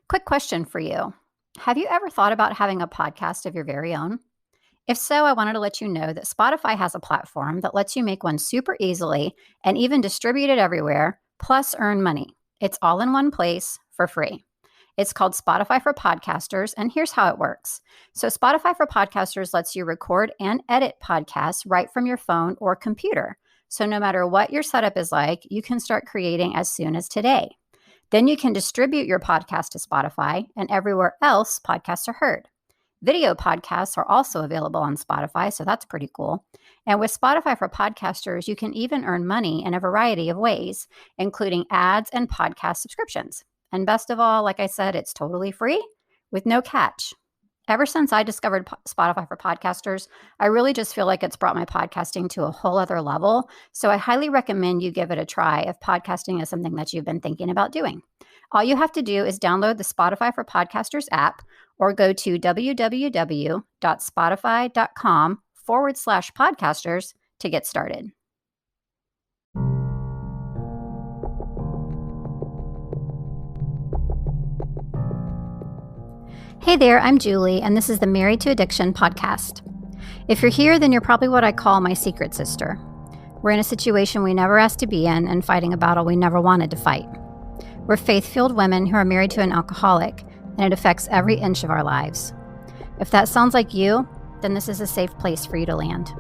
Quick question for you. Have you ever thought about having a podcast of your very own? If so, I wanted to let you know that Spotify has a platform that lets you make one super easily and even distribute it everywhere, plus earn money. It's all in one place for free. It's called Spotify for Podcasters, and here's how it works. So, Spotify for Podcasters lets you record and edit podcasts right from your phone or computer. So, no matter what your setup is like, you can start creating as soon as today. Then you can distribute your podcast to Spotify and everywhere else podcasts are heard. Video podcasts are also available on Spotify, so that's pretty cool. And with Spotify for Podcasters, you can even earn money in a variety of ways, including ads and podcast subscriptions. And best of all, like I said, it's totally free with no catch. Ever since I discovered Spotify for Podcasters, I really just feel like it's brought my podcasting to a whole other level. So I highly recommend you give it a try if podcasting is something that you've been thinking about doing. All you have to do is download the Spotify for Podcasters app or go to www.spotify.com/podcasters to get started. Hey there, I'm Julie, and this is the Married to Addiction podcast. If you're here, then you're probably what I call my secret sister. We're in a situation we never asked to be in and fighting a battle we never wanted to fight. We're faith-filled women who are married to an alcoholic, and it affects every inch of our lives. If that sounds like you, then this is a safe place for you to land.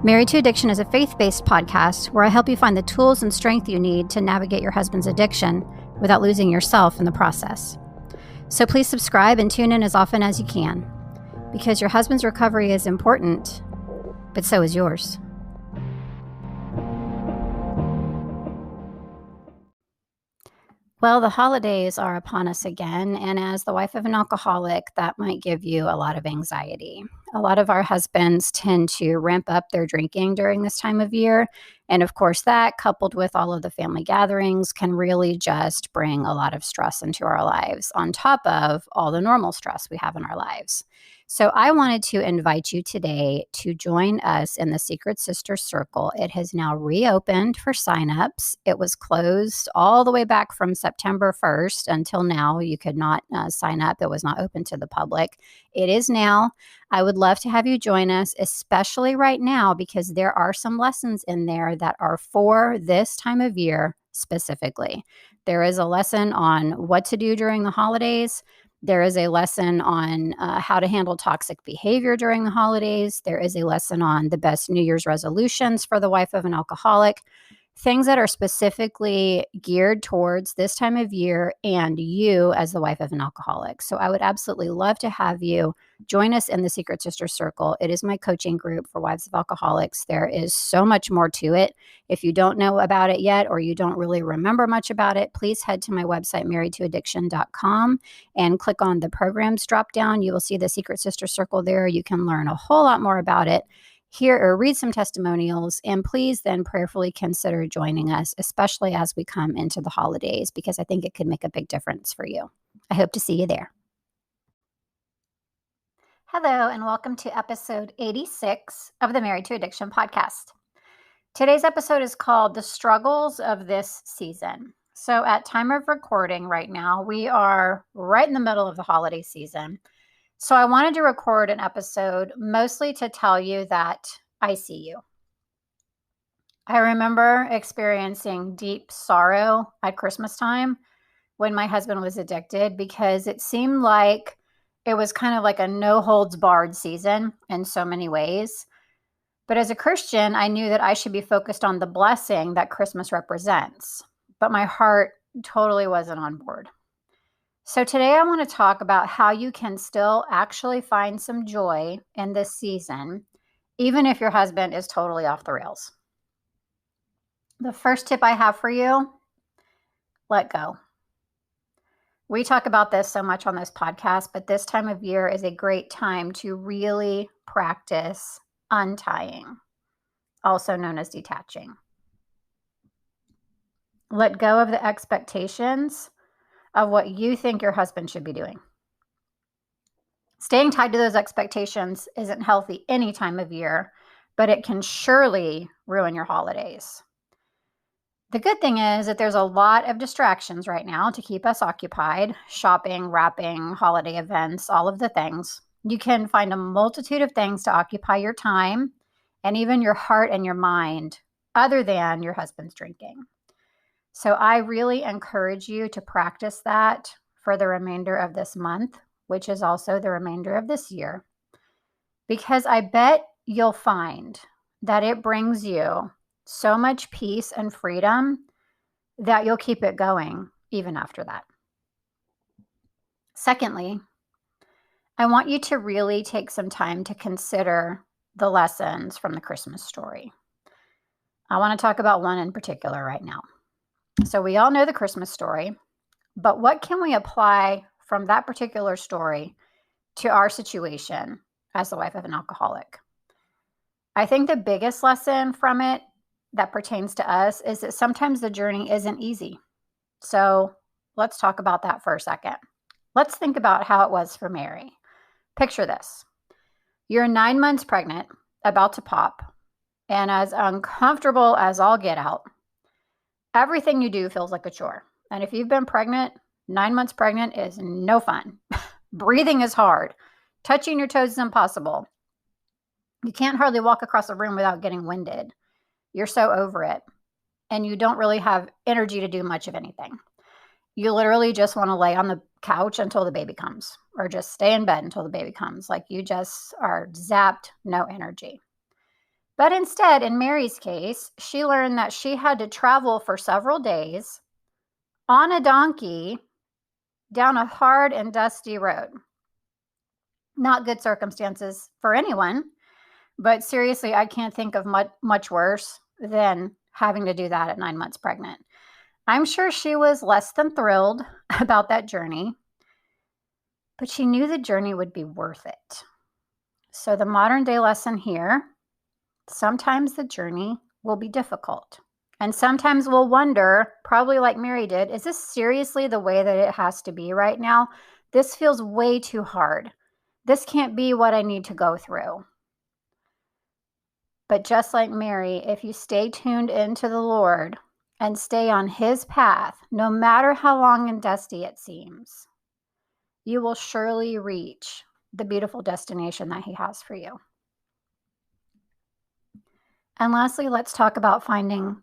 Married to Addiction is a faith-based podcast where I help you find the tools and strength you need to navigate your husband's addiction without losing yourself in the process. So please subscribe and tune in as often as you can, because your husband's recovery is important, but so is yours. Well, the holidays are upon us again, and as the wife of an alcoholic, that might give you a lot of anxiety. A lot of our husbands tend to ramp up their drinking during this time of year, and of course that, coupled with all of the family gatherings, can really just bring a lot of stress into our lives, on top of all the normal stress we have in our lives. So I wanted to invite you today to join us in the Secret Sister Circle. It has now reopened for signups. It was closed all the way back from September 1st until now. You could not sign up. It was not open to the public. It is now. I would love to have you join us, especially right now, because there are some lessons in there that are for this time of year specifically. There is a lesson on what to do during the holidays. There is a lesson on how to handle toxic behavior during the holidays. There is a lesson on the best New Year's resolutions for the wife of an alcoholic. Things that are specifically geared towards this time of year and you as the wife of an alcoholic. So I would absolutely love to have you join us in the Secret Sister Circle. It is my coaching group for wives of alcoholics. There is so much more to it. If you don't know about it yet, or you don't really remember much about it, please head to my website, marriedtoaddiction.com, and click on the programs drop down. You will see the Secret Sister Circle there. You can learn a whole lot more about it. Hear or read some testimonials, and please then prayerfully consider joining us, especially as we come into the holidays, because I think it could make a big difference for you. I hope to see you there. Hello, and welcome to episode 86 of the Married to Addiction podcast. Today's episode is called The Struggles of This Season. So at time of recording right now, we are right in the middle of the holiday season. So I wanted to record an episode mostly to tell you that I see you. I remember experiencing deep sorrow at Christmas time when my husband was addicted, because it seemed like it was kind of like a no holds barred season in so many ways. But as a Christian, I knew that I should be focused on the blessing that Christmas represents. But my heart totally wasn't on board. So today I want to talk about how you can still actually find some joy in this season, even if your husband is totally off the rails. The first tip I have for you, let go. We talk about this so much on this podcast, but this time of year is a great time to really practice untying, also known as detaching. Let go of the expectations of what you think your husband should be doing. Staying tied to those expectations isn't healthy any time of year, but it can surely ruin your holidays. The good thing is that there's a lot of distractions right now to keep us occupied: shopping, wrapping, holiday events, all of the things. You can find a multitude of things to occupy your time and even your heart and your mind other than your husband's drinking. So I really encourage you to practice that for the remainder of this month, which is also the remainder of this year, because I bet you'll find that it brings you so much peace and freedom that you'll keep it going even after that. Secondly, I want you to really take some time to consider the lessons from the Christmas story. I want to talk about one in particular right now. So, we all know the Christmas story, but what can we apply from that particular story to our situation as the wife of an alcoholic? I think the biggest lesson from it that pertains to us is that sometimes the journey isn't easy. So, let's talk about that for a second. Let's think about how it was for Mary. Picture this. You're 9 months pregnant, about to pop, and as uncomfortable as all get out, everything you do feels like a chore. And if you've been pregnant, 9 months pregnant is no fun. Breathing is hard. Touching your toes is impossible. You can't hardly walk across a room without getting winded. You're so over it. And you don't really have energy to do much of anything. You literally just want to lay on the couch until the baby comes, or just stay in bed until the baby comes. Like, you just are zapped, no energy. But instead, in Mary's case, she learned that she had to travel for several days on a donkey down a hard and dusty road. Not good circumstances for anyone, but seriously, I can't think of much worse than having to do that at 9 months pregnant. I'm sure she was less than thrilled about that journey, but she knew the journey would be worth it. So the modern day lesson here: sometimes the journey will be difficult. And sometimes we'll wonder, probably like Mary did, is this seriously the way that it has to be right now? This feels way too hard. This can't be what I need to go through. But just like Mary, if you stay tuned into the Lord and stay on His path, no matter how long and dusty it seems, you will surely reach the beautiful destination that He has for you. And lastly, let's talk about finding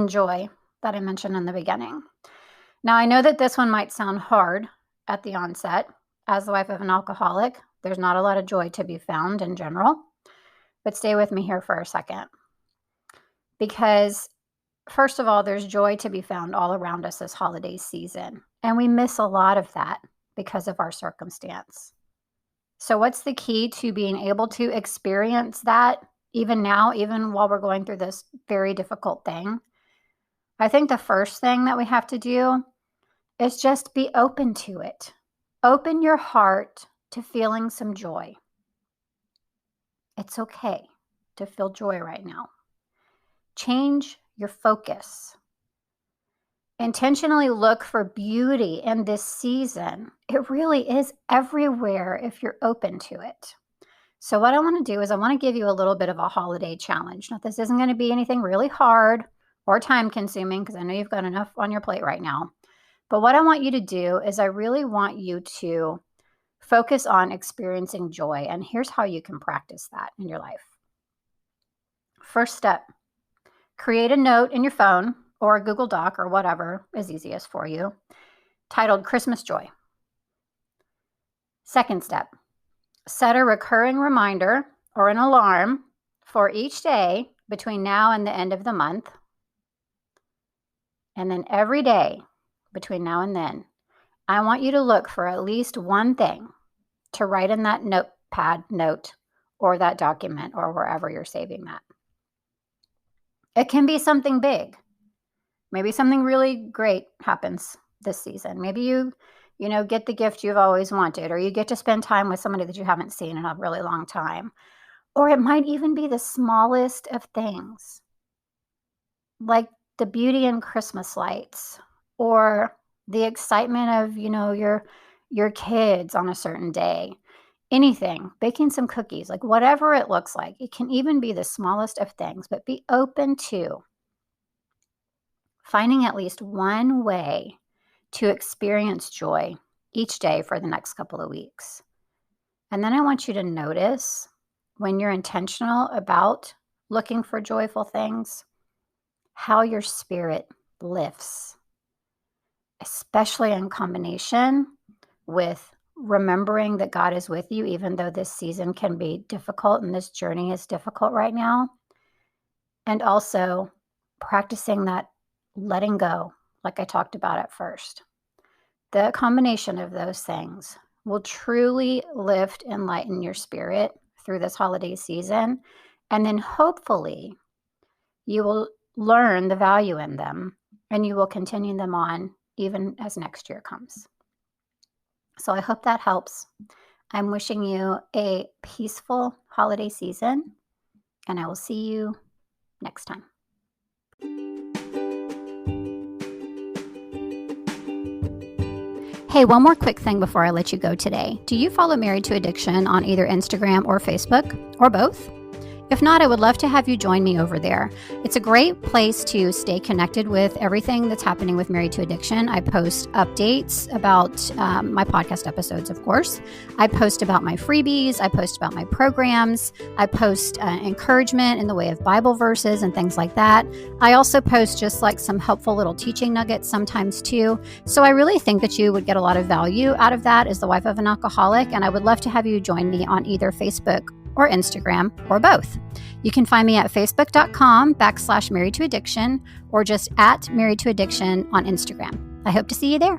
joy that I mentioned in the beginning. Now, I know that this one might sound hard at the onset. As the wife of an alcoholic, there's not a lot of joy to be found in general. But stay with me here for a second. Because, first of all, there's joy to be found all around us this holiday season. And we miss a lot of that because of our circumstance. So what's the key to being able to experience that even now, even while we're going through this very difficult thing? I think the first thing that we have to do is just be open to it. Open your heart to feeling some joy. It's okay to feel joy right now. Change your focus. Intentionally look for beauty in this season. It really is everywhere if you're open to it. So what I want to do is I want to give you a little bit of a holiday challenge. Now, this isn't going to be anything really hard or time consuming, because I know you've got enough on your plate right now. But what I want you to do is I really want you to focus on experiencing joy. And here's how you can practice that in your life. First step: create a note in your phone or a Google Doc or whatever is easiest for you, titled Christmas Joy. Second step: set a recurring reminder or an alarm for each day between now and the end of the month. And then every day between now and then, I want you to look for at least one thing to write in that notepad note or that document or wherever you're saving that. It can be something big. Maybe something really great happens this season. Maybe you get the gift you've always wanted, or you get to spend time with somebody that you haven't seen in a really long time. Or it might even be the smallest of things, like the beauty in Christmas lights, or the excitement of, your kids on a certain day. Anything, baking some cookies, like whatever it looks like. It can even be the smallest of things, but be open to finding at least one way to experience joy each day for the next couple of weeks. And then I want you to notice when you're intentional about looking for joyful things, how your spirit lifts, especially in combination with remembering that God is with you, even though this season can be difficult and this journey is difficult right now. And also practicing that letting go, like I talked about at first. The combination of those things will truly lift and lighten your spirit through this holiday season. And then hopefully you will learn the value in them and you will continue them on even as next year comes. So I hope that helps. I'm wishing you a peaceful holiday season, and I will see you next time. Hey, one more quick thing before I let you go today. Do you follow Married to Addiction on either Instagram or Facebook, or both? If not, I would love to have you join me over there. It's a great place to stay connected with everything that's happening with Married to Addiction. I post updates about my podcast episodes, of course. I post about my freebies. I post about my programs. I post encouragement in the way of Bible verses and things like that. I also post just like some helpful little teaching nuggets sometimes too. So I really think that you would get a lot of value out of that as the wife of an alcoholic, and I would love to have you join me on either Facebook or Instagram, or both. You can find me at facebook.com/married to addiction or just at married to addiction on Instagram. I hope to see you there.